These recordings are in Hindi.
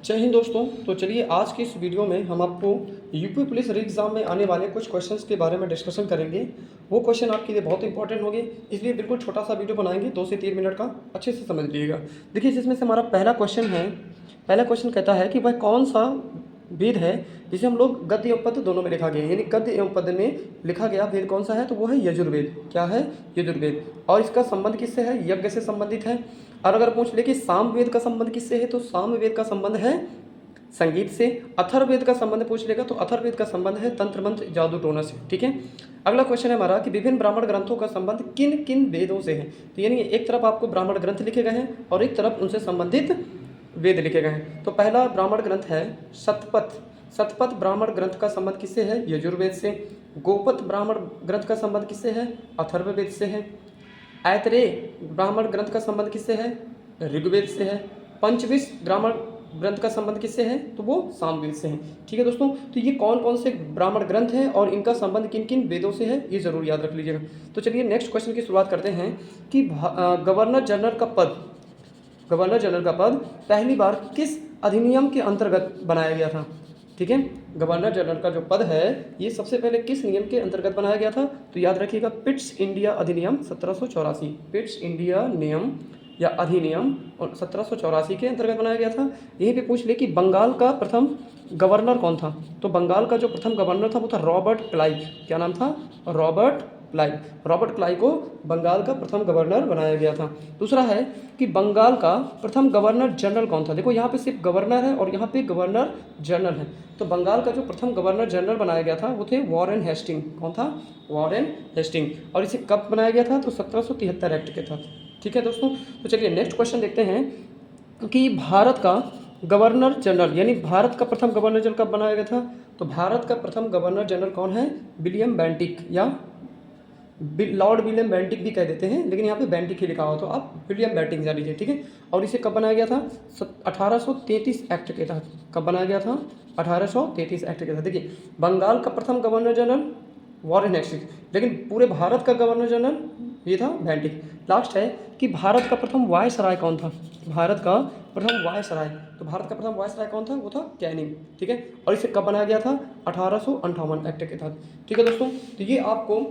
जय हिंद दोस्तों। तो चलिए आज की इस वीडियो में हम आपको यूपी पुलिस री एग्ज़ाम में आने वाले कुछ क्वेश्चंस के बारे में डिस्कशन करेंगे। वो क्वेश्चन आपके लिए बहुत इंपॉर्टेंट होंगे, इसलिए बिल्कुल छोटा सा वीडियो बनाएंगे 2 से 3 मिनट का, अच्छे से समझ लीजिएगा। देखिए जिसमें से हमारा पहला क्वेश्चन है, पहला क्वेश्चन कहता है कि वह कौन सा वेद है जिसे हम लोग गद्य एवं पद्य दोनों में लिखा गया है, यानी गद्य एवं पद्य में लिखा गया वेद कौन सा है, तो वो है यजुर्वेद। क्या है? यजुर्वेद। और इसका संबंध किससे है? यज्ञ से संबंधित है। और अगर पूछ ले कि सामवेद का संबंध किससे है, तो सामवेद का संबंध है संगीत से। अथर्ववेद का संबंध पूछ लेगा तो अथर्ववेद का संबंध है तंत्र मंत्र जादू टोना से। ठीक है। अगला क्वेश्चन है हमारा कि विभिन्न ब्राह्मण ग्रंथों का संबंध किन किन वेदों से है। तो यानी एक तरफ आपको ब्राह्मण ग्रंथ लिखे गए हैं और एक तरफ उनसे संबंधित वेद लिखे गए हैं। तो पहला ब्राह्मण ग्रंथ है शतपथ। शतपथ ब्राह्मण ग्रंथ का संबंध किससे है? यजुर्वेद से। गोपथ ब्राह्मण ग्रंथ का संबंध किससे है? अथर्ववेद से है। ऐतरेय ब्राह्मण ग्रंथ का संबंध किससे है? ऋग्वेद से है। पंचविश ब्राह्मण ग्रंथ का संबंध किससे है? तो वो सामवेद से है। ठीक है दोस्तों, तो ये कौन कौन से ब्राह्मण ग्रंथ हैं और इनका संबंध किन किन वेदों से है, ये जरूर याद रख लीजिएगा। तो चलिए नेक्स्ट क्वेश्चन की शुरुआत करते हैं कि गवर्नर जनरल का पद, गवर्नर जनरल का पद पहली बार किस अधिनियम के अंतर्गत बनाया गया था? ठीक है, गवर्नर जनरल का जो पद है ये सबसे पहले किस नियम के अंतर्गत बनाया गया था? तो याद रखिएगा पिट्स इंडिया अधिनियम 1784। पिट्स इंडिया नियम या अधिनियम 1784 के अंतर्गत बनाया गया था। यहीं पे पूछ ले कि बंगाल का प्रथम गवर्नर कौन था? तो बंगाल का जो प्रथम गवर्नर था वो था रॉबर्ट क्लाइव। क्या नाम था? Robert Clive. रॉबर्ट क्लाइव को बंगाल का प्रथम गवर्नर बनाया गया था। दूसरा है कि बंगाल का प्रथम गवर्नर जनरल कौन था? देखो यहाँ पे सिर्फ गवर्नर है और यहाँ पे गवर्नर जनरल है। तो बंगाल का जो प्रथम गवर्नर जनरल बनाया गया था वो थे वॉरेन हेस्टिंग। कौन था? Warren Hastings. और इसे कब बनाया गया था? तो 1773 एक्ट के तहत। ठीक है दोस्तों, तो चलिए नेक्स्ट क्वेश्चन देखते हैं कि भारत का गवर्नर जनरल यानी भारत का प्रथम गवर्नर जनरल कब बनाया गया था? तो भारत का प्रथम गवर्नर जनरल कौन है? विलियम बेंटिक या लॉर्ड विलियम बेंटिक भी कह देते हैं, लेकिन यहाँ पे बेंटिक ही लिखा हुआ तो आप विलियम बेंटिक जान लीजिए। ठीक है, और इसे कब बनाया गया था? 1833 एक्ट के तहत। कब बनाया गया था? 1833 एक्ट के तहत। देखिए बंगाल का प्रथम गवर्नर जनरल वॉरेन हेस्टिंग, लेकिन पूरे भारत का गवर्नर जनरल ये था बेंटिक। लास्ट है कि भारत का प्रथम वायसराय कौन था? भारत का प्रथम वायसराय, तो भारत का प्रथम वायसराय कौन था? वो था कैनिंग। ठीक है, और इसे कब बनाया गया था? 1858 एक्ट के तहत। ठीक है दोस्तों, तो ये आपको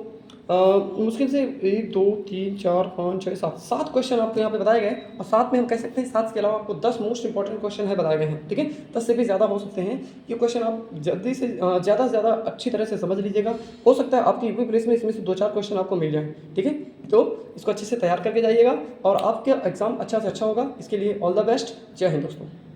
मुश्किल से 1 2 3 4 5 6 7 7 क्वेश्चन आपको यहाँ पे बताए गए, और साथ में हम कह सकते हैं 7 के अलावा आपको 10 मोस्ट इंपॉर्टेंट क्वेश्चन है बताए गए हैं। ठीक है, 10 से भी ज़्यादा हो सकते हैं। ये क्वेश्चन आप जल्दी से ज़्यादा अच्छी तरह से समझ लीजिएगा। हो सकता है आपकी यूपी पुलिस में इसमें से 2-4 क्वेश्चन आपको मिल जाए। ठीक है, तो इसको अच्छे से तैयार करके जाइएगा और आपका एग्जाम अच्छा से अच्छा होगा। इसके लिए ऑल द बेस्ट। जय हिंद दोस्तों।